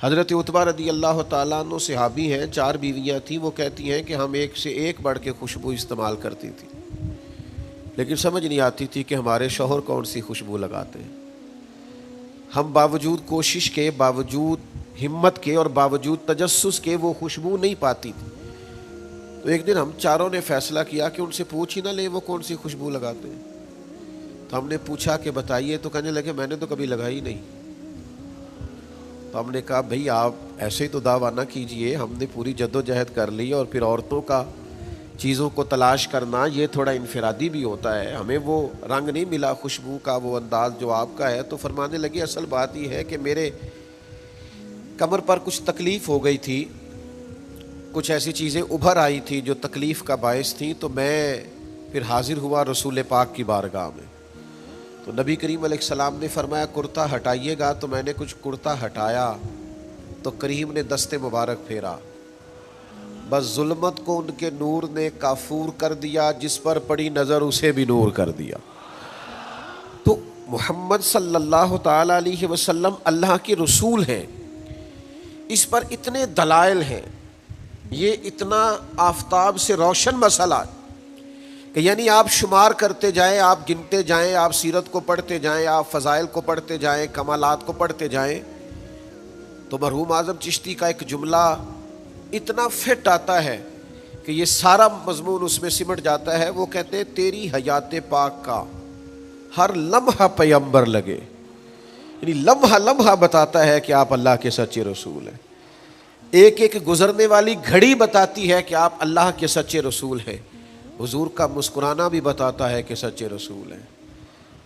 حضرت عتبہ رضی اللہ تعالیٰ عنہ صحابی ہیں، 4 بیویاں تھیں۔ وہ کہتی ہیں کہ ہم ایک سے ایک بڑھ کے خوشبو استعمال کرتی تھی، لیکن سمجھ نہیں آتی تھی کہ ہمارے شوہر کون سی خوشبو لگاتے ہیں۔ ہم باوجود کوشش کے، باوجود ہمت کے اور باوجود تجسس کے وہ خوشبو نہیں پاتی تھی۔ تو ایک دن ہم چاروں نے فیصلہ کیا کہ ان سے پوچھ ہی نہ لیں وہ کون سی خوشبو لگاتے ہیں۔ تو ہم نے پوچھا کہ بتائیے، تو کہنے لگے میں نے تو کبھی لگائی نہیں۔ تو ہم نے کہا بھئی آپ ایسے ہی تو دعویٰ نہ کیجئے، ہم نے پوری جد و جہد کر لی، اور پھر عورتوں کا چیزوں کو تلاش کرنا یہ تھوڑا انفرادی بھی ہوتا ہے، ہمیں وہ رنگ نہیں ملا خوشبو کا، وہ انداز جو آپ کا ہے۔ تو فرمانے لگے اصل بات یہ ہے کہ میرے کمر پر کچھ تکلیف ہو گئی تھی، کچھ ایسی چیزیں ابھر آئی تھی جو تکلیف کا باعث تھیں، تو میں پھر حاضر ہوا رسول پاک کی بارگاہ میں۔ تو نبی کریم علیہ السلام نے فرمایا کرتا ہٹائیے گا، تو میں نے کچھ کرتا ہٹایا تو کریم نے دست مبارک پھیرا، بس ظلمت کو ان کے نور نے کافور کر دیا، جس پر پڑی نظر اسے بھی نور کر دیا۔ تو محمد صلی اللہ تعالی علیہ وسلم اللہ کے رسول ہیں، اس پر اتنے دلائل ہیں، یہ اتنا آفتاب سے روشن مسئلہ کہ یعنی آپ شمار کرتے جائیں، آپ گنتے جائیں، آپ سیرت کو پڑھتے جائیں، آپ فضائل کو پڑھتے جائیں، کمالات کو پڑھتے جائیں، تو مرحوم اعظم چشتی کا ایک جملہ اتنا فٹ آتا ہے کہ یہ سارا مضمون اس میں سمٹ جاتا ہے۔ وہ کہتے ہیں تیری حیات پاک کا ہر لمحہ پیمبر لگے، یعنی لمحہ لمحہ بتاتا ہے کہ آپ اللہ کے سچے رسول ہیں، ایک ایک گزرنے والی گھڑی بتاتی ہے کہ آپ اللہ کے سچے رسول ہیں۔ حضور کا مسکرانا بھی بتاتا ہے کہ سچے رسول ہیں،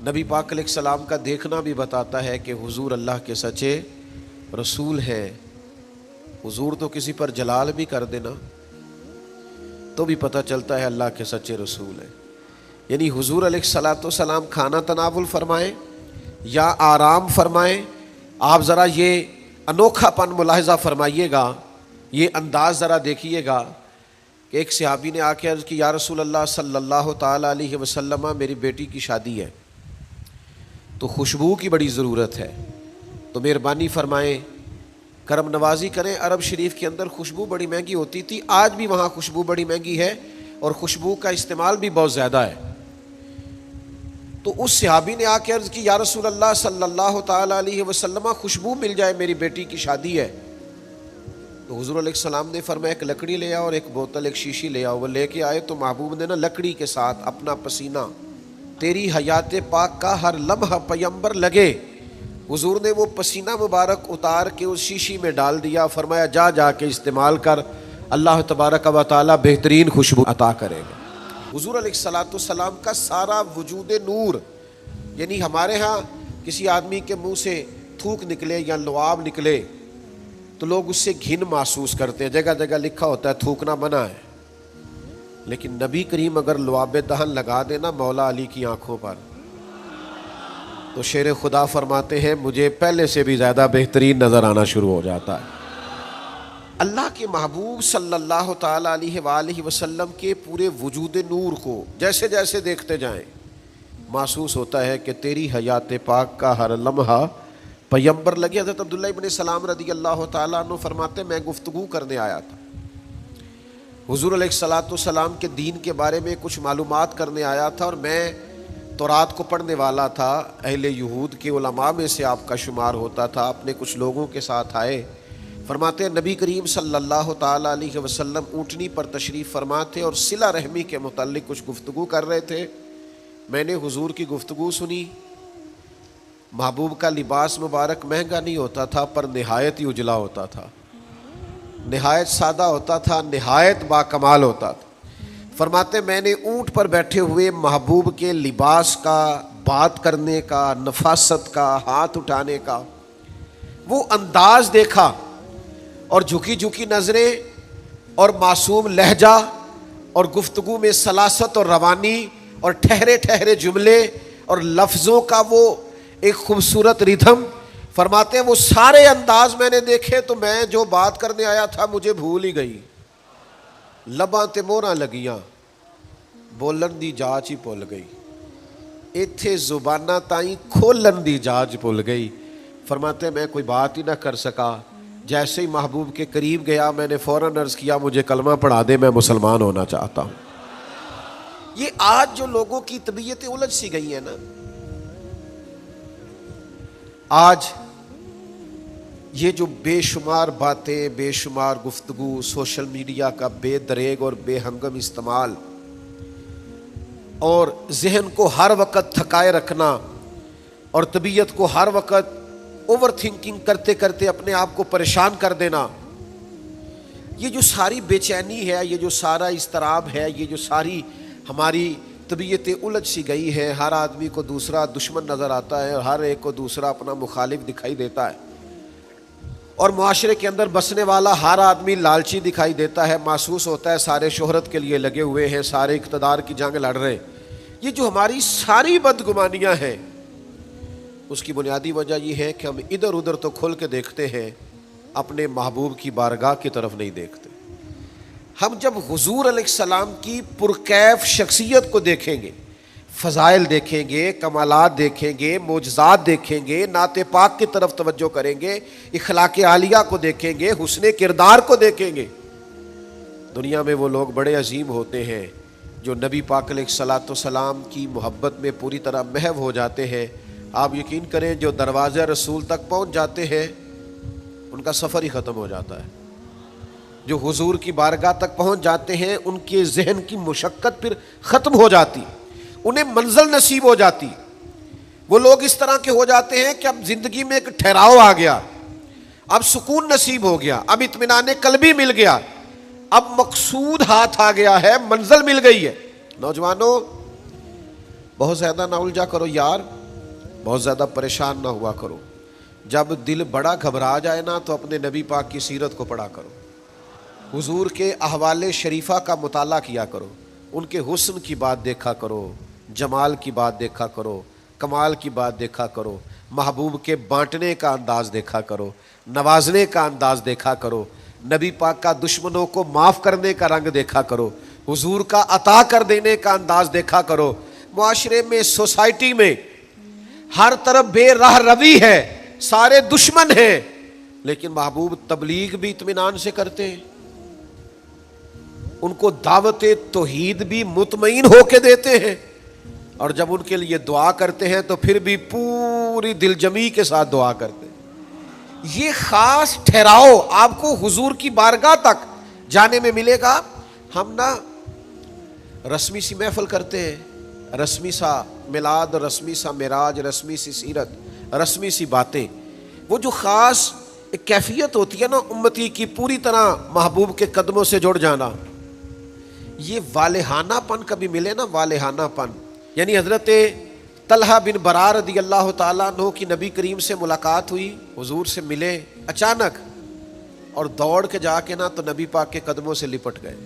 نبی پاک علیہ السلام کا دیکھنا بھی بتاتا ہے کہ حضور اللہ کے سچے رسول ہیں۔ حضور تو کسی پر جلال بھی کر دینا تو بھی پتہ چلتا ہے اللہ کے سچے رسول ہیں۔ یعنی حضور علیہ الصلوۃ والسلام کھانا تناول فرمائیں یا آرام فرمائیں، آپ ذرا یہ انوکھا پن ملاحظہ فرمائیے گا، یہ انداز ذرا دیکھیے گا کہ ایک صحابی نے آ کے عرض کی یا رسول اللہ صلی اللہ تعالی علیہ وسلم، میری بیٹی کی شادی ہے تو خوشبو کی بڑی ضرورت ہے، تو مہربانی فرمائیں، کرم نوازی کریں۔ عرب شریف کے اندر خوشبو بڑی مہنگی ہوتی تھی، آج بھی وہاں خوشبو بڑی مہنگی ہے اور خوشبو کا استعمال بھی بہت زیادہ ہے۔ تو اس صحابی نے آ کے عرض کی یا رسول اللہ صلی اللہ تعالی علیہ وسلم، خوشبو مل جائے، میری بیٹی کی شادی ہے۔ تو حضور علیہ السلام نے فرمایا ایک لکڑی لے آؤ اور ایک بوتل، ایک شیشی لے آؤ۔ وہ لے کے آئے تو محبوب نے نا لکڑی کے ساتھ اپنا پسینہ تیری حیات پاک کا ہر لمحہ پیمبر لگے، حضور نے وہ پسینہ مبارک اتار کے اس شیشی میں ڈال دیا، فرمایا جا جا کے استعمال کر، اللہ تبارک و تعالی بہترین خوشبو عطا کرے گا۔ حضور علیہ الصلوۃ والسلام کا سارا وجود نور، یعنی ہمارے ہاں کسی آدمی کے منہ سے تھوک نکلے یا لعاب نکلے تو لوگ اس سے گھن محسوس کرتے ہیں، جگہ جگہ لکھا ہوتا ہے تھوکنا منع ہے، لیکن نبی کریم اگر لعاب دہن لگا دینا مولا علی کی آنکھوں پر تو شیر خدا فرماتے ہیں مجھے پہلے سے بھی زیادہ بہترین نظر آنا شروع ہو جاتا ہے۔ اللہ کے محبوب صلی اللہ تعالی علیہ وآلہ وسلم کے پورے وجود نور کو جیسے جیسے دیکھتے جائیں محسوس ہوتا ہے کہ تیری حیات پاک کا ہر لمحہ پیمبر لگے۔ حضرت عبداللہ ابن سلام رضی اللہ تعالیٰ عنہ فرماتے میں گفتگو کرنے آیا تھا، حضور علیہ الصلوۃ والسلام کے دین کے بارے میں کچھ معلومات کرنے آیا تھا، اور میں تورات کو پڑھنے والا تھا، اہل یہود کے علماء میں سے آپ کا شمار ہوتا تھا، اپنے کچھ لوگوں کے ساتھ آئے۔ فرماتے ہیں نبی کریم صلی اللہ تعالی علیہ وسلم اونٹنی پر تشریف فرما تھے اور صلہ رحمی کے متعلق کچھ گفتگو کر رہے تھے۔ میں نے حضور کی گفتگو سنی۔ محبوب کا لباس مبارک مہنگا نہیں ہوتا تھا پر نہایت ہی اجلا ہوتا تھا، نہایت سادہ ہوتا تھا، نہایت باکمال ہوتا تھا۔ فرماتے میں نے اونٹ پر بیٹھے ہوئے محبوب کے لباس کا، بات کرنے کا، نفاست کا، ہاتھ اٹھانے کا وہ انداز دیکھا، اور جھکی جھکی نظریں اور معصوم لہجہ اور گفتگو میں سلاست اور روانی اور ٹھہرے ٹھہرے جملے اور لفظوں کا وہ ایک خوبصورت ریدھم۔ فرماتے ہیں وہ سارے انداز میں نے دیکھے تو میں جو بات کرنے آیا تھا مجھے بھول ہی گئی، لباں تے موہراں لگیاں، بولن دی جاچ ہی بھول گئی، ایتھے زباناں تائیں کھولن دی جاچ بھول گئی۔ فرماتے میں کوئی بات ہی نہ کر سکا، جیسے ہی محبوب کے قریب گیا میں نے فوراً عرض کیا مجھے کلمہ پڑھا دے، میں مسلمان ہونا چاہتا ہوں۔ یہ آج جو لوگوں کی طبیعتیں الجھ سی گئی ہیں نا، آج یہ جو بے شمار باتیں، بے شمار گفتگو، سوشل میڈیا کا بے دریغ اور بے ہنگم استعمال، اور ذہن کو ہر وقت تھکائے رکھنا اور طبیعت کو ہر وقت اوور تھنکنگ کرتے کرتے اپنے آپ کو پریشان کر دینا، یہ جو ساری بے چینی ہے، یہ جو سارا اضطراب ہے، یہ جو ساری ہماری طبیعتیں الجھ سی گئی ہیں، ہر آدمی کو دوسرا دشمن نظر آتا ہے اور ہر ایک کو دوسرا اپنا مخالف دکھائی دیتا ہے، اور معاشرے کے اندر بسنے والا ہر آدمی لالچی دکھائی دیتا ہے، محسوس ہوتا ہے سارے شہرت کے لیے لگے ہوئے ہیں، سارے اقتدار کی جنگ لڑ رہے ہیں۔ یہ جو ہماری ساری بدگمانیاں ہیں، اس کی بنیادی وجہ یہ ہے کہ ہم ادھر ادھر تو کھل کے دیکھتے ہیں، اپنے محبوب کی بارگاہ کی طرف نہیں دیکھتے۔ ہم جب حضور علیہ السلام کی پرکیف شخصیت کو دیکھیں گے، فضائل دیکھیں گے، کمالات دیکھیں گے، معجزات دیکھیں گے، نعت پاک کی طرف توجہ کریں گے، اخلاق عالیہ کو دیکھیں گے، حسن کردار کو دیکھیں گے، دنیا میں وہ لوگ بڑے عظیم ہوتے ہیں جو نبی پاک علیہ الصلوۃ والسلام کی محبت میں پوری طرح محو ہو جاتے ہیں۔ آپ یقین کریں جو دروازہ رسول تک پہنچ جاتے ہیں ان کا سفر ہی ختم ہو جاتا ہے، جو حضور کی بارگاہ تک پہنچ جاتے ہیں ان کے ذہن کی مشقت پھر ختم ہو جاتی، انہیں منزل نصیب ہو جاتی۔ وہ لوگ اس طرح کے ہو جاتے ہیں کہ اب زندگی میں ایک ٹھہراؤ آ گیا، اب سکون نصیب ہو گیا، اب اطمینان قلبی مل گیا، اب مقصود ہاتھ آ گیا ہے، منزل مل گئی ہے۔ نوجوانوں بہت زیادہ نہ الجھا کرو یار، بہت زیادہ پریشان نہ ہوا کرو، جب دل بڑا گھبرا جائے نا تو اپنے نبی پاک کی سیرت کو پڑھا کرو، حضور کے احوال شریفہ کا مطالعہ کیا کرو، ان کے حسن کی بات دیکھا کرو، جمال کی بات دیکھا کرو، کمال کی بات دیکھا کرو، محبوب کے بانٹنے کا انداز دیکھا کرو، نوازنے کا انداز دیکھا کرو، نبی پاک کا دشمنوں کو معاف کرنے کا رنگ دیکھا کرو، حضور کا عطا کر دینے کا انداز دیکھا کرو۔ معاشرے میں، سوسائٹی میں ہر طرف بے راہ روی ہے، سارے دشمن ہیں، لیکن محبوب تبلیغ بھی اطمینان سے کرتے ہیں، ان کو دعوت توحید بھی مطمئن ہو کے دیتے ہیں، اور جب ان کے لیے دعا کرتے ہیں تو پھر بھی پوری دل جمی کے ساتھ دعا کرتے ہیں۔ یہ خاص ٹھہراؤ آپ کو حضور کی بارگاہ تک جانے میں ملے گا۔ ہم نا رسمی سی محفل کرتے ہیں، رسمی سا میلاد، رسمی سا معراج، رسمی سی سیرت، رسمی سی باتیں، وہ جو خاص ایک کیفیت ہوتی ہے نا امتی کی پوری طرح محبوب کے قدموں سے جڑ جانا، یہ والہانہ پن کبھی ملے نا، والہانہ پن، یعنی حضرت طلحہ بن برار رضی اللہ تعالیٰ عنہ کی نبی کریم سے ملاقات ہوئی، حضور سے ملے اچانک، اور دوڑ کے جا کے نا تو نبی پاک کے قدموں سے لپٹ گئے،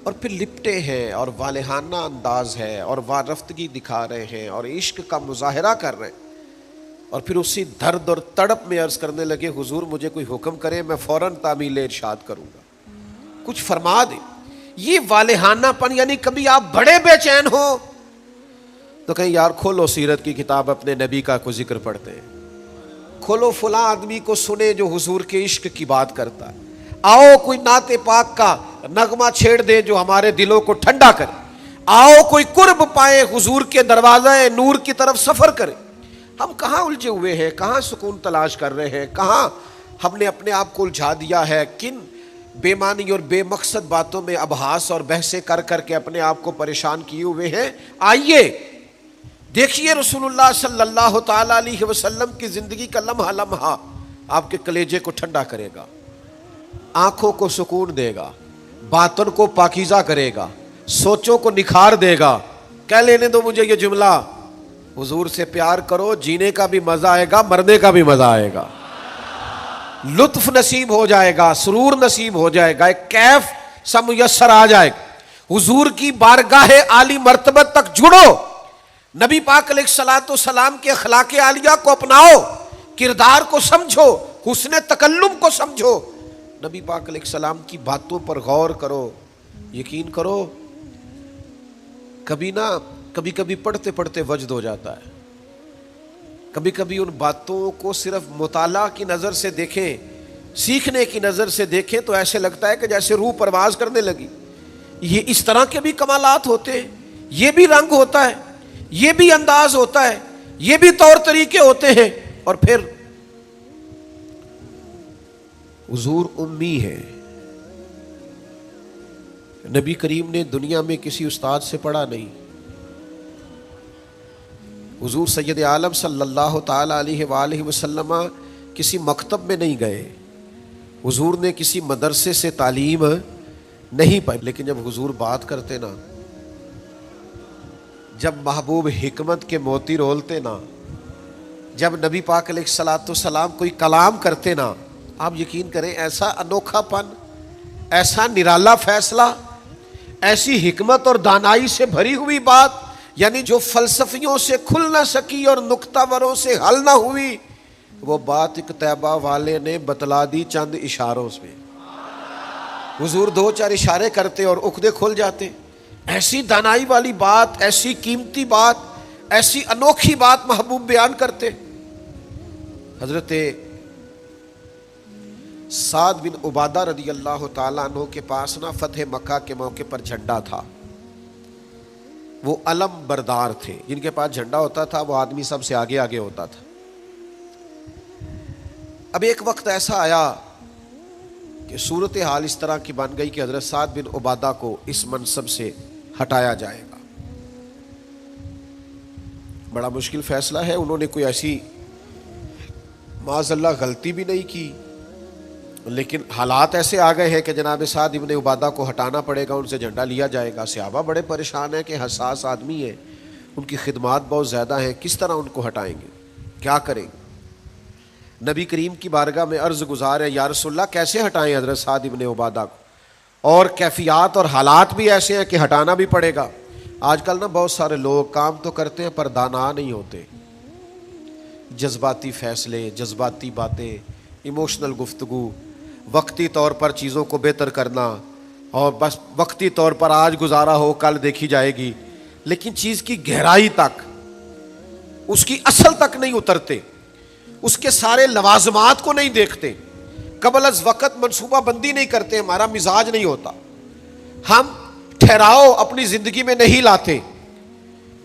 اور پھر لپٹے ہیں اور والہانہ انداز ہے اور وارفتگی دکھا رہے ہیں اور عشق کا مظاہرہ کر رہے ہیں، اور پھر اسی درد اور تڑپ میں عرض کرنے لگے حضور مجھے کوئی حکم کرے میں فوراً تعمیل ارشاد کروں گا، کچھ فرما دیں۔ یہ والہانہ پن، یعنی کبھی آپ بڑے بے چین ہو تو کہیں یار کھولو سیرت کی کتاب، اپنے نبی کا کوئی ذکر پڑھتے ہیں، کھولو فلاں آدمی کو سنے جو حضور کے عشق کی بات کرتا ہے، آؤ کوئی نعت پاک کا نغمہ چھیڑ دے جو ہمارے دلوں کو ٹھنڈا کرے، آؤ کوئی قرب پائے حضور کے دروازہ نور کی طرف سفر کرے۔ ہم کہاں الجھے ہوئے ہیں، کہاں سکون تلاش کر رہے ہیں، کہاں ہم نے اپنے آپ کو الجھا دیا ہے، کن بے معنی اور بے مقصد باتوں میں ابحاث اور بحثیں کر کر کے اپنے آپ کو پریشان کیے ہوئے ہیں۔ آئیے دیکھیے رسول اللہ صلی اللہ تعالی علیہ وسلم کی زندگی کا لمحہ لمحہ آپ کے کلیجے کو ٹھنڈا کرے گا، آنکھوں کو سکون دے گا، باطن کو پاکیزہ کرے گا، سوچوں کو نکھار دے گا۔ کہہ لینے دو مجھے یہ جملہ، حضور سے پیار کرو، جینے کا بھی مزہ آئے گا، مرنے کا بھی مزہ آئے گا، لطف نصیب ہو جائے گا، سرور نصیب ہو جائے گا، ایک کیف سا میسر آ جائے گا۔ حضور کی بارگاہ عالی مرتبت تک جڑو، نبی پاک علیہ الصلوۃ والسلام کے اخلاق عالیہ کو اپناؤ، کردار کو سمجھو، حسن تکلم کو سمجھو، نبی پاک علیہ السلام کی باتوں پر غور کرو۔ یقین کرو کبھی نہ کبھی پڑھتے پڑھتے وجد ہو جاتا ہے، کبھی کبھی ان باتوں کو صرف مطالعہ کی نظر سے دیکھیں، سیکھنے کی نظر سے دیکھیں تو ایسے لگتا ہے کہ جیسے روح پرواز کرنے لگی. یہ اس طرح کے بھی کمالات ہوتے ہیں، یہ بھی رنگ ہوتا ہے، یہ بھی انداز ہوتا ہے، یہ بھی طور طریقے ہوتے ہیں. اور پھر حضور امی ہے. نبی کریم نے دنیا میں کسی استاد سے پڑھا نہیں. حضور سید عالم صلی اللہ تعالی علیہ وآلہ وسلم کسی مکتب میں نہیں گئے، حضور نے کسی مدرسے سے تعلیم نہیں پائی. لیکن جب حضور بات کرتے نا، جب محبوب حکمت کے موتی رولتے نا، جب نبی پاک علیہ الصلوۃ والسلام کوئی کلام کرتے نا، آپ یقین کریں ایسا انوکھا پن، ایسا نرالا فیصلہ، ایسی حکمت اور دانائی سے بھری ہوئی بات، یعنی جو فلسفیوں سے کھل نہ سکی اور نکتہ وروں سے حل نہ ہوئی، وہ بات ایک طیبہ والے نے بتلا دی چند اشاروں سے. حضور دو چار اشارے کرتے اور عقدے کھل جاتے. ایسی دانائی والی بات، ایسی قیمتی بات، ایسی انوکھی بات محبوب بیان کرتے. حضرت سعد بن عبادہ رضی اللہ تعالیٰ عنہ کے پاس نا فتح مکہ کے موقع پر جھنڈا تھا. وہ علم بردار تھے، جن کے پاس جھنڈا ہوتا تھا وہ آدمی سب سے آگے آگے ہوتا تھا. اب ایک وقت ایسا آیا کہ صورتحال اس طرح کی بن گئی کہ حضرت سعد بن عبادہ کو اس منصب سے ہٹایا جائے گا. بڑا مشکل فیصلہ ہے. انہوں نے کوئی ایسی معاذ اللہ غلطی بھی نہیں کی، لیکن حالات ایسے آ گئے ہیں کہ جناب سعد ابن عبادہ کو ہٹانا پڑے گا، ان سے جھنڈا لیا جائے گا. صحابہ بڑے پریشان ہیں کہ حساس آدمی ہے، ان کی خدمات بہت زیادہ ہیں، کس طرح ان کو ہٹائیں گے، کیا کریں گے. نبی کریم کی بارگاہ میں عرض گزار ہے، یا رسول اللہ کیسے ہٹائیں حضرت سعد ابن عبادہ کو، اور کیفیات اور حالات بھی ایسے ہیں کہ ہٹانا بھی پڑے گا. آج کل نا بہت سارے لوگ کام تو کرتے ہیں پر دانا نہیں ہوتے. جذباتی فیصلے، جذباتی باتیں، ایموشنل گفتگو، وقتی طور پر چیزوں کو بہتر کرنا، اور بس وقتی طور پر آج گزارا ہو کل دیکھی جائے گی، لیکن چیز کی گہرائی تک، اس کی اصل تک نہیں اترتے، اس کے سارے لوازمات کو نہیں دیکھتے، قبل از وقت منصوبہ بندی نہیں کرتے. ہمارا مزاج نہیں ہوتا، ہم ٹھہراؤ اپنی زندگی میں نہیں لاتے.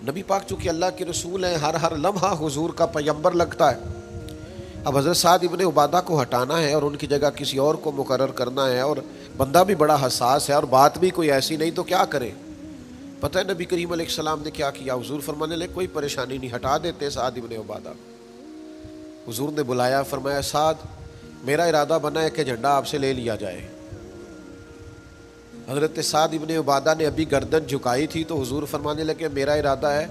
نبی پاک چونکہ اللہ کے رسول ہیں، ہر لمحہ حضور کا پیغمبر لگتا ہے. اب حضرت سعد ابن عبادہ کو ہٹانا ہے اور ان کی جگہ کسی اور کو مقرر کرنا ہے، اور بندہ بھی بڑا حساس ہے اور بات بھی کوئی ایسی نہیں، تو کیا کرے. پتہ ہے نبی کریم علیہ السلام نے کیا کیا؟ حضور فرمانے لگے کوئی پریشانی نہیں، ہٹا دیتے سعد ابن عبادہ. حضور نے بلایا، فرمایا سعد میرا ارادہ بنا ہے کہ جھنڈا آپ سے لے لیا جائے. حضرت سعد ابن عبادہ نے ابھی گردن جھکائی تھی تو حضور فرمانے لگے میرا ارادہ ہے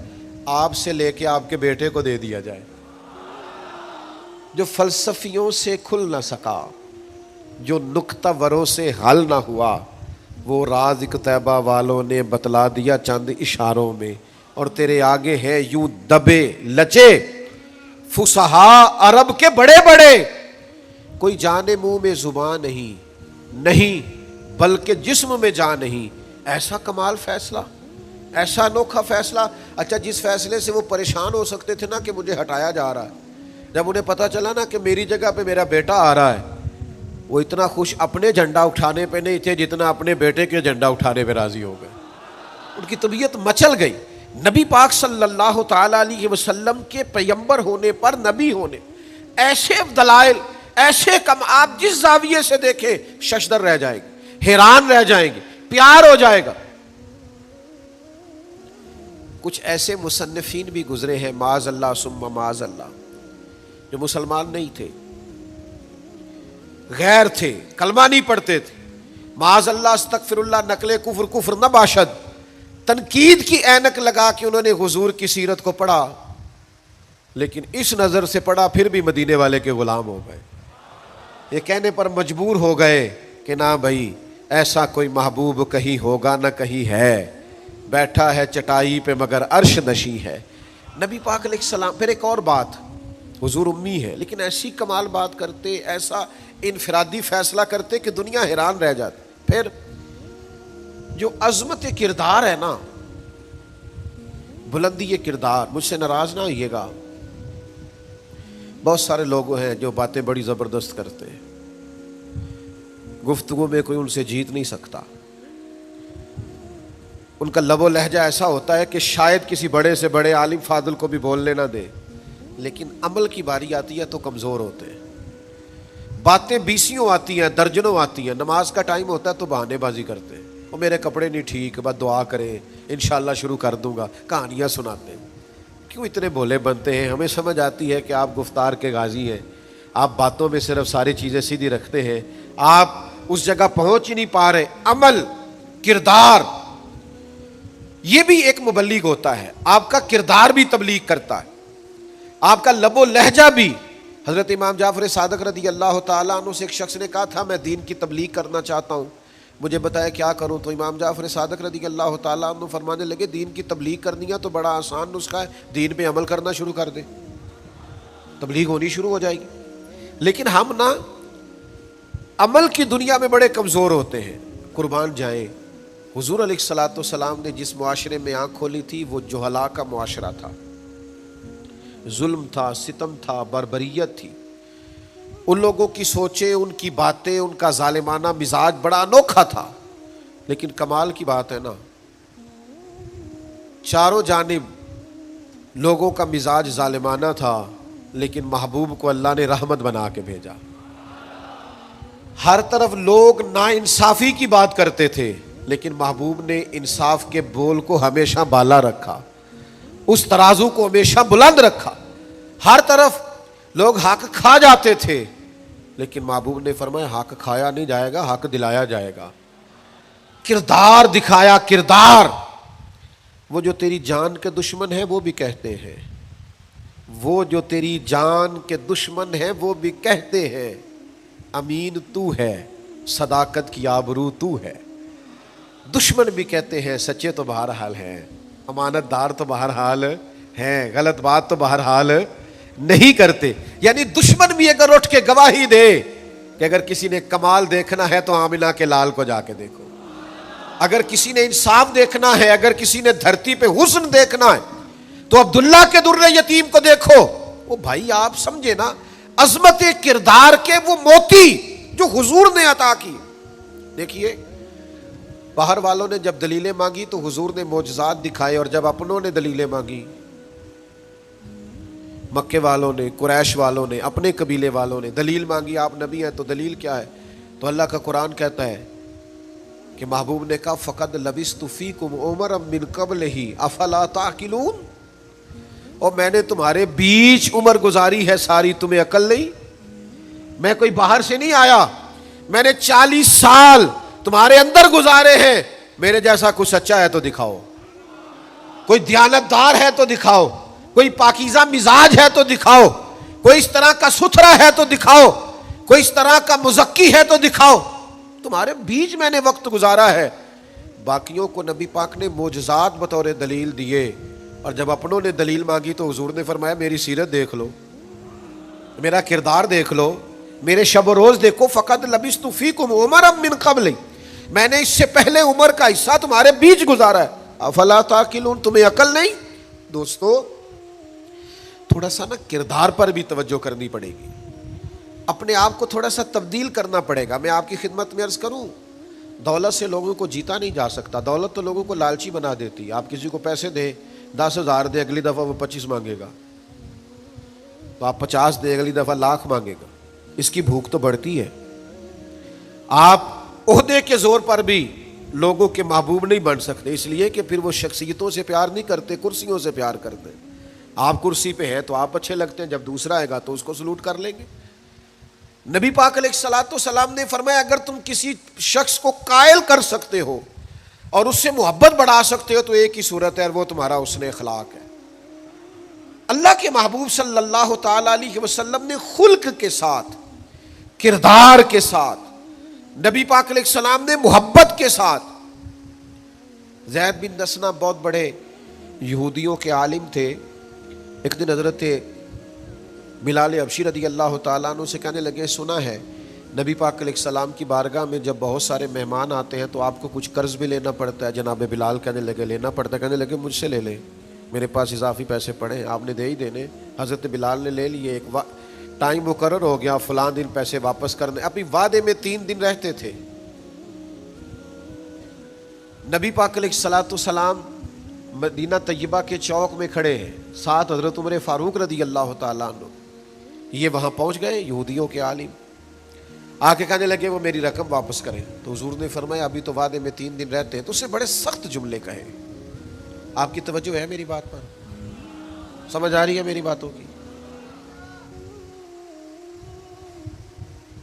آپ سے لے کے آپ کے بیٹے کو دے دیا جائے. جو فلسفیوں سے کھل نہ سکا، جو نکتہ وروں سے حل نہ ہوا، وہ راز ایک طیبہ والوں نے بتلا دیا چند اشاروں میں. اور تیرے آگے ہیں یوں دبے لچے فصحاء عرب کے بڑے بڑے، کوئی جانے منہ میں زبان نہیں بلکہ جسم میں جان نہیں. ایسا کمال فیصلہ، ایسا انوکھا فیصلہ. اچھا جس فیصلے سے وہ پریشان ہو سکتے تھے نا کہ مجھے ہٹایا جا رہا ہے، جب انہیں پتا چلا نا کہ میری جگہ پہ میرا بیٹا آ رہا ہے، وہ اتنا خوش اپنے جھنڈا اٹھانے پہ نہیں تھے جتنا اپنے بیٹے کے جھنڈا اٹھانے پہ راضی ہو گئے. ان کی طبیعت مچل گئی. نبی پاک صلی اللہ تعالیٰ علیہ وسلم کے پیغمبر ہونے پر، نبی ہونے، ایسے دلائل، ایسے کم، آپ جس زاویے سے دیکھیں ششدر رہ جائے گی، حیران رہ جائیں گے، پیار ہو جائے گا. کچھ ایسے مصنفین بھی گزرے ہیں معاذ اللہ ثم معاذ اللہ، جو مسلمان نہیں تھے، غیر تھے، کلمہ نہیں پڑھتے تھے، معاذ اللہ استغفر اللہ، نقل کفر نہ باشد، تنقید کی اینک لگا کے انہوں نے حضور کی سیرت کو پڑھا، لیکن اس نظر سے پڑھا پھر بھی مدینے والے کے غلام ہو گئے. یہ کہنے پر مجبور ہو گئے کہ نہ بھائی ایسا کوئی محبوب کہیں ہوگا نہ کہیں ہے، بیٹھا ہے چٹائی پہ مگر عرش نشیں ہے. نبی پاک علیہ السلام. پھر ایک اور بات، حضور امی ہے لیکن ایسی کمال بات کرتے، ایسا انفرادی فیصلہ کرتے کہ دنیا حیران رہ جاتی. پھر جو عظمت کردار ہے نا، بلندی کردار، مجھ سے ناراض نہ ہوئیے گا، بہت سارے لوگ ہیں جو باتیں بڑی زبردست کرتے ہیں، گفتگو میں کوئی ان سے جیت نہیں سکتا، ان کا لب و لہجہ ایسا ہوتا ہے کہ شاید کسی بڑے سے بڑے عالم فاضل کو بھی بولنے نہ دے، لیکن عمل کی باری آتی ہے تو کمزور ہوتے ہیں، باتیں بیسیوں آتی ہیں، درجنوں آتی ہیں، نماز کا ٹائم ہوتا ہے تو بہانے بازی کرتے ہیں، وہ میرے کپڑے نہیں ٹھیک، بس دعا کریں انشاءاللہ شروع کر دوں گا، کہانیاں سناتے ہیں۔ کیوں اتنے بھولے بنتے ہیں؟ ہمیں سمجھ آتی ہے کہ آپ گفتار کے غازی ہیں، آپ باتوں میں صرف ساری چیزیں سیدھی رکھتے ہیں، آپ اس جگہ پہنچ ہی نہیں پا رہے۔ عمل، کردار، یہ بھی ایک مبلغ ہوتا ہے، آپ کا کردار بھی تبلیغ کرتا ہے، آپ کا لب و لہجہ بھی۔ حضرت امام جعفر صادق رضی اللہ تعالیٰ عنہ سے ایک شخص نے کہا تھا میں دین کی تبلیغ کرنا چاہتا ہوں، مجھے بتایا کیا کروں؟ تو امام جعفر صادق رضی اللہ تعالیٰ عنہ فرمانے لگے دین کی تبلیغ کرنی ہے تو بڑا آسان نسخہ ہے، دین پہ عمل کرنا شروع کر دے، تبلیغ ہونی شروع ہو جائے گی۔ لیکن ہم نا عمل کی دنیا میں بڑے کمزور ہوتے ہیں، قربان جائیں۔ حضور علیہ الصلوۃ والسلام نے جس معاشرے میں آنکھ کھولی تھی وہ جہلا کا معاشرہ تھا، ظلم تھا، ستم تھا، بربریت تھی، ان لوگوں کی سوچیں، ان کی باتیں، ان کا ظالمانہ مزاج بڑا انوکھا تھا۔ لیکن کمال کی بات ہے نا، چاروں جانب لوگوں کا مزاج ظالمانہ تھا، لیکن محبوب کو اللہ نے رحمت بنا کے بھیجا۔ ہر طرف لوگ ناانصافی کی بات کرتے تھے، لیکن محبوب نے انصاف کے بول کو ہمیشہ بالا رکھا، اس ترازو کو ہمیشہ بلند رکھا۔ ہر طرف لوگ حق کھا جاتے تھے، لیکن محبوب نے فرمایا حق کھایا نہیں جائے گا، حق دلایا جائے گا۔ کردار دکھایا، کردار۔ وہ جو تیری جان کے دشمن ہیں وہ بھی کہتے ہیں، وہ جو تیری جان کے دشمن ہیں وہ بھی کہتے ہیں امین تو ہے، صداقت کی آبرو تو ہے۔ دشمن بھی کہتے ہیں سچے تو بہرحال ہیں، امانت دار تو بہرحال ہیں، غلط بات تو بہرحال نہیں کرتے۔ یعنی دشمن بھی اگر اٹھ کے گواہی دے کہ اگر کسی نے کمال دیکھنا ہے تو آمنہ کے لال کو جا کے دیکھو، اگر کسی نے انصاف دیکھنا ہے، اگر کسی نے دھرتی پہ حسن دیکھنا ہے تو عبداللہ کے در یتیم کو دیکھو۔ وہ بھائی آپ سمجھے نا عظمت کردار کے وہ موتی جو حضور نے عطا کی۔ دیکھیے باہر والوں نے جب دلیلیں مانگی تو حضور نے معجزات دکھائے، اور جب اپنوں نے دلیلیں مانگی، مکے والوں نے، قریش والوں نے، اپنے قبیلے والوں نے دلیل مانگی، آپ نبی ہیں تو دلیل کیا ہے؟ تو اللہ کا قرآن کہتا ہے کہ محبوب نے کہا فقد لبثت فیکم عمرا من قبلہ افلا تعقلون، اور میں نے تمہارے بیچ عمر گزاری ہے ساری، تمہیں عقل نہیں؟ میں کوئی باہر سے نہیں آیا، میں نے 40 سال تمہارے اندر گزارے ہیں، میرے جیسا کوئی سچا ہے تو دکھاؤ، کوئی دیانتدار ہے تو دکھاؤ، کوئی پاکیزہ مزاج ہے تو دکھاؤ، کوئی اس طرح کا ستھرا ہے تو دکھاؤ، کوئی اس طرح کا مزکی ہے تو دکھاؤ، تمہارے بیچ میں نے وقت گزارا ہے۔ باقیوں کو نبی پاک نے معجزات بطور دلیل دیے، اور جب اپنوں نے دلیل مانگی تو حضور نے فرمایا میری سیرت دیکھ لو، میرا کردار دیکھ لو، میرے شب و روز دیکھو۔ فقط لبثت فیکم عمرا من قبل، میں نے اس سے پہلے عمر کا حصہ تمہارے بیچ گزارا ہے، افلا تعقلون، تمہیں عقل نہیں؟ دوستو تھوڑا سا نا کردار پر بھی توجہ کرنی پڑے گی، اپنے آپ کو تھوڑا سا تبدیل کرنا پڑے گا۔ میں آپ کی خدمت میں عرض کروں، دولت سے لوگوں کو جیتا نہیں جا سکتا، دولت تو لوگوں کو لالچی بنا دیتی ہے۔ آپ کسی کو پیسے دیں، 10,000 دے، اگلی دفعہ وہ 25 مانگے گا، تو آپ 50 دے، اگلی دفعہ لاکھ مانگے گا، اس کی بھوک تو بڑھتی ہے۔ آپ عہدے کے زور پر بھی لوگوں کے محبوب نہیں بن سکتے، اس لیے کہ پھر وہ شخصیتوں سے پیار نہیں کرتے، کرسیوں سے پیار کرتے۔ آپ کرسی پہ ہیں تو آپ اچھے لگتے ہیں، جب دوسرا آئے گا تو اس کو سلوٹ کر لیں گے۔ نبی پاک علیہ الصلوۃ والسلام نے فرمایا اگر تم کسی شخص کو قائل کر سکتے ہو اور اس سے محبت بڑھا سکتے ہو تو ایک ہی صورت ہے، اور وہ تمہارا حسن اخلاق ہے۔ اللہ کے محبوب صلی اللہ تعالی علیہ وسلم نے خلق کے ساتھ، کردار کے ساتھ، نبی پاک علیہ السلام نے محبت کے ساتھ۔ زید بن دسنہ بہت بڑے یہودیوں کے عالم تھے، ایک دن حضرت بلال حبشی رضی اللہ تعالیٰ عنہ سے کہنے لگے سنا ہے نبی پاک علیہ السلام کی بارگاہ میں جب بہت سارے مہمان آتے ہیں تو آپ کو کچھ قرض بھی لینا پڑتا ہے۔ جناب بلال کہنے لگے لینا پڑتا ہے، کہنے لگے مجھ سے لے لیں، میرے پاس اضافی پیسے پڑے ہیں، آپ نے دے ہی دینے۔ حضرت بلال نے لے لیے، ٹائم مقرر ہو گیا، فلاں دن پیسے واپس کرنے، ابھی وعدے میں 3 دن رہتے تھے۔ نبی پاک علیہ الصلوۃ والسلام مدینہ طیبہ کے چوک میں کھڑے ہیں، ساتھ حضرت عمر فاروق رضی اللہ تعالیٰ عنہ۔ یہ وہاں پہنچ گئے یہودیوں کے عالم، آ کے کہنے لگے وہ میری رقم واپس کریں۔ تو حضور نے فرمایا ابھی تو وعدے میں 3 دن رہتے ہیں، تو اسے بڑے سخت جملے کہے۔ آپ کی توجہ ہے میری بات پر؟ سمجھ آ رہی ہے میری باتوں کی؟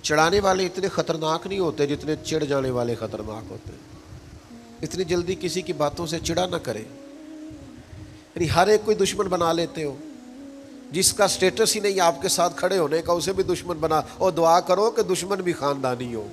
چڑھانے والے اتنے خطرناک نہیں ہوتے جتنے چڑھ جانے والے خطرناک ہوتے ہیں۔ اتنی جلدی کسی کی باتوں سے چڑھا نہ کرے، یعنی ہر ایک کوئی دشمن بنا لیتے ہو، جس کا سٹیٹس ہی نہیں آپ کے ساتھ کھڑے ہونے کا اسے بھی دشمن بنا، اور دعا کرو کہ دشمن بھی خاندانی ہو۔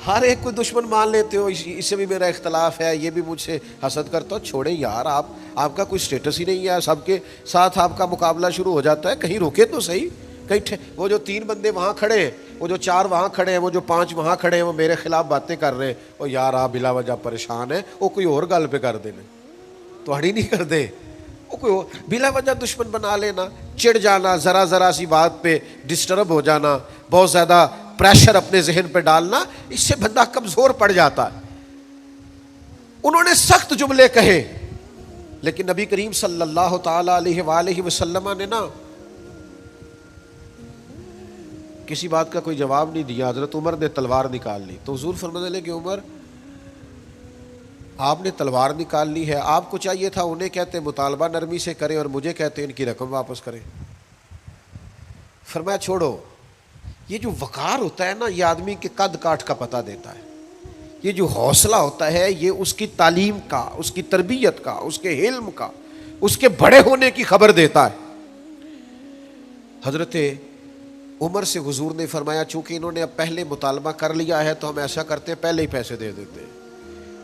ہر ایک کوئی دشمن مان لیتے ہو، اس سے بھی میرا اختلاف ہے، یہ بھی مجھ سے حسد کرتا ہو۔ چھوڑیں یار، آپ کا کوئی سٹیٹس ہی نہیں ہے، سب کے ساتھ آپ کا مقابلہ شروع ہو جاتا ہے، کہیں رکے تو صحیح۔ کہیں وہ جو 3 بندے وہاں کھڑے ہیں، وہ جو 4 وہاں کھڑے ہیں، وہ جو 5 وہاں کھڑے ہیں، وہ میرے خلاف باتیں کر رہے ہیں، اور یار آپ بلا وجہ پریشان ہیں، وہ کوئی اور گل پہ کر دینے تو ہڑی نہیں کر دے، وہ کوئی اور بلا وجہ دشمن بنا لینا، چڑ جانا، ذرا سی بات پہ ڈسٹرب ہو جانا، بہت زیادہ پریشر اپنے ذہن پہ ڈالنا، اس سے بندہ کمزور پڑ جاتا ہے۔ انہوں نے سخت جملے کہے، لیکن نبی کریم صلی اللہ تعالی علیہ وآلہ وسلم نے نا کسی بات کا کوئی جواب نہیں دیا۔ حضرت عمر نے تلوار نکال لی، تو حضور فرمانے لگے عمر آپ نے تلوار نکال لی ہے، آپ کو چاہیے تھا انہیں کہتے مطالبہ نرمی سے کریں اور مجھے کہتے ان کی رقم واپس کریں۔ فرمایا چھوڑو، یہ جو وقار ہوتا ہے نا، یہ آدمی کے قد کاٹ کا پتہ دیتا ہے۔ یہ جو حوصلہ ہوتا ہے، یہ اس کی تعلیم کا، اس کی تربیت کا، اس کے علم کا، اس کے بڑے ہونے کی خبر دیتا ہے۔ حضرت عمر سے حضور نے فرمایا چونکہ انہوں نے اب پہلے مطالبہ کر لیا ہے تو ہم ایسا کرتے ہیں پہلے ہی پیسے دے دیتے ہیں۔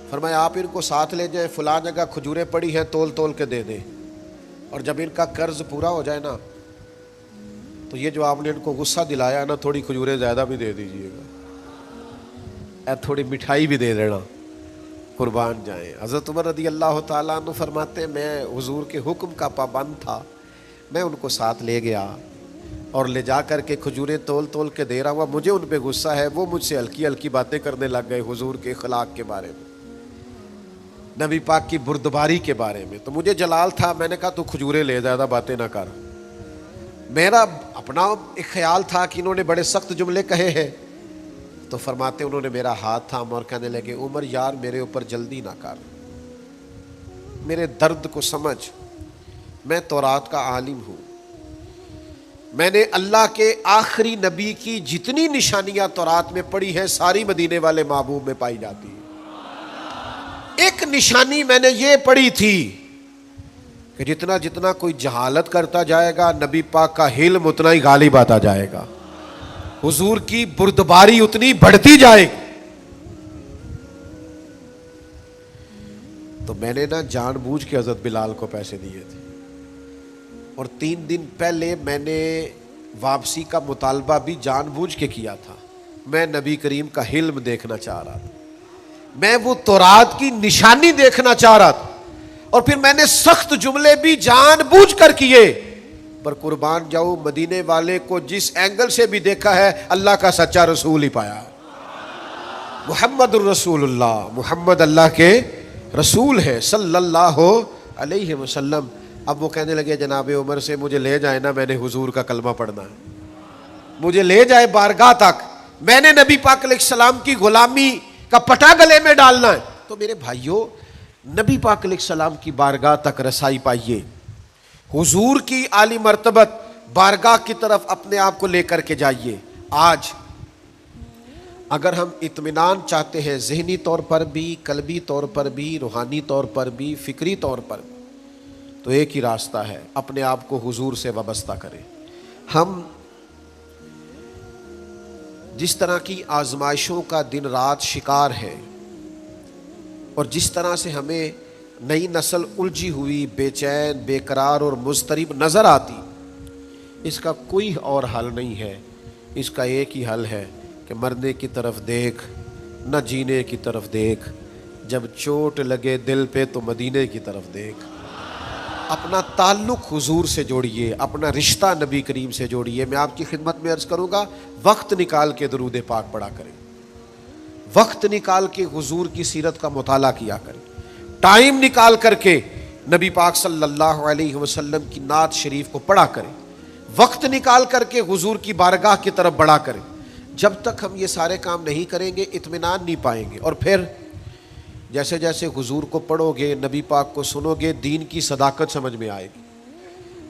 فرمایا آپ ان کو ساتھ لے جائیں، فلاں جگہ کھجوریں پڑی ہیں، تول کے دے دیں، اور جب ان کا قرض پورا ہو جائے نا تو یہ جو آپ نے ان کو غصہ دلایا نا، تھوڑی کھجوریں زیادہ بھی دے دیجیے گا، تھوڑی مٹھائی بھی دے دینا، قربان جائیں۔ حضرت عمر رضی اللہ تعالیٰ عنہ فرماتے ہیں میں حضور کے حکم کا پابند تھا، میں ان کو ساتھ لے گیا اور لے جا کر کے کھجوریں تول کے دے رہا ہوا، مجھے ان پہ غصہ ہے، وہ مجھ سے ہلکی باتیں کرنے لگ گئے حضور کے اخلاق کے بارے میں، نبی پاک کی بردباری کے بارے میں۔ تو مجھے جلال تھا، میں نے کہا تو کھجوریں لے، زیادہ باتیں نہ کر۔ میرا اپنا ایک خیال تھا کہ انہوں نے بڑے سخت جملے کہے ہیں، تو فرماتے انہوں نے میرا ہاتھ تھاما اور کہنے لگے عمر یار میرے اوپر جلدی نہ کر، میرے درد کو سمجھ، میں تورات کا عالم ہوں، میں نے اللہ کے آخری نبی کی جتنی نشانیاں تورات میں پڑھی ہیں ساری مدینے والے محبوب میں پائی جاتی ہیں۔ ایک نشانی میں نے یہ پڑھی تھی کہ جتنا کوئی جہالت کرتا جائے گا، نبی پاک کا علم اتنا ہی غالب آتا جائے گا، حضور کی بردباری اتنی بڑھتی جائے گی۔ تو میں نے نا جان بوجھ کے حضرت بلال کو پیسے دیے تھے، اور 3 دن پہلے میں نے واپسی کا مطالبہ بھی جان بوجھ کے کیا تھا۔ میں نبی کریم کا حلم دیکھنا چاہ رہا تھا، میں وہ تورات کی نشانی دیکھنا چاہ رہا تھا، اور پھر میں نے سخت جملے بھی جان بوجھ کر کیے، پر قربان جاؤ مدینے والے کو جس اینگل سے بھی دیکھا ہے اللہ کا سچا رسول ہی پایا۔ محمد الرسول اللہ، محمد اللہ کے رسول ہے صلی اللہ علیہ وسلم۔ اب وہ کہنے لگے جناب عمر سے مجھے لے جائے نا، میں نے حضور کا کلمہ پڑھنا ہے، مجھے لے جائے بارگاہ تک، میں نے نبی پاک علیہ السلام کی غلامی کا پٹا گلے میں ڈالنا ہے۔ تو میرے بھائیوں، نبی پاک علیہ السلام کی بارگاہ تک رسائی پائیے، حضور کی عالی مرتبت بارگاہ کی طرف اپنے آپ کو لے کر کے جائیے۔ آج اگر ہم اطمینان چاہتے ہیں ذہنی طور پر بھی، قلبی طور پر بھی، روحانی طور پر بھی، فکری طور پر بھی، تو ایک ہی راستہ ہے، اپنے آپ کو حضور سے وابستہ کریں۔ ہم جس طرح کی آزمائشوں کا دن رات شکار ہے، اور جس طرح سے ہمیں نئی نسل الجھی ہوئی، بے چین، بے قرار اور مضطرب نظر آتی، اس کا کوئی اور حل نہیں ہے، اس کا ایک ہی حل ہے کہ مرنے کی طرف دیکھ، نہ جینے کی طرف دیکھ، جب چوٹ لگے دل پہ تو مدینے کی طرف دیکھ۔ اپنا تعلق حضور سے جوڑیے، اپنا رشتہ نبی کریم سے جوڑیے۔ میں آپ کی خدمت میں عرض کروں گا، وقت نکال کے درود پاک پڑھا کریں، وقت نکال کے حضور کی سیرت کا مطالعہ کیا کریں، ٹائم نکال کر کے نبی پاک صلی اللہ علیہ وسلم کی نعت شریف کو پڑھا کریں، وقت نکال کر کے حضور کی بارگاہ کی طرف بڑھا کریں۔ جب تک ہم یہ سارے کام نہیں کریں گے اطمینان نہیں پائیں گے، اور پھر جیسے جیسے حضور کو پڑھو گے، نبی پاک کو سنو گے، دین کی صداقت سمجھ میں آئے گی،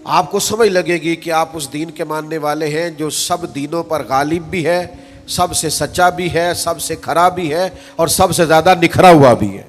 آپ کو سمجھ لگے گی کہ آپ اس دین کے ماننے والے ہیں جو سب دینوں پر غالب بھی ہے، سب سے سچا بھی ہے، سب سے کھرا بھی ہے، اور سب سے زیادہ نکھرا ہوا بھی ہے۔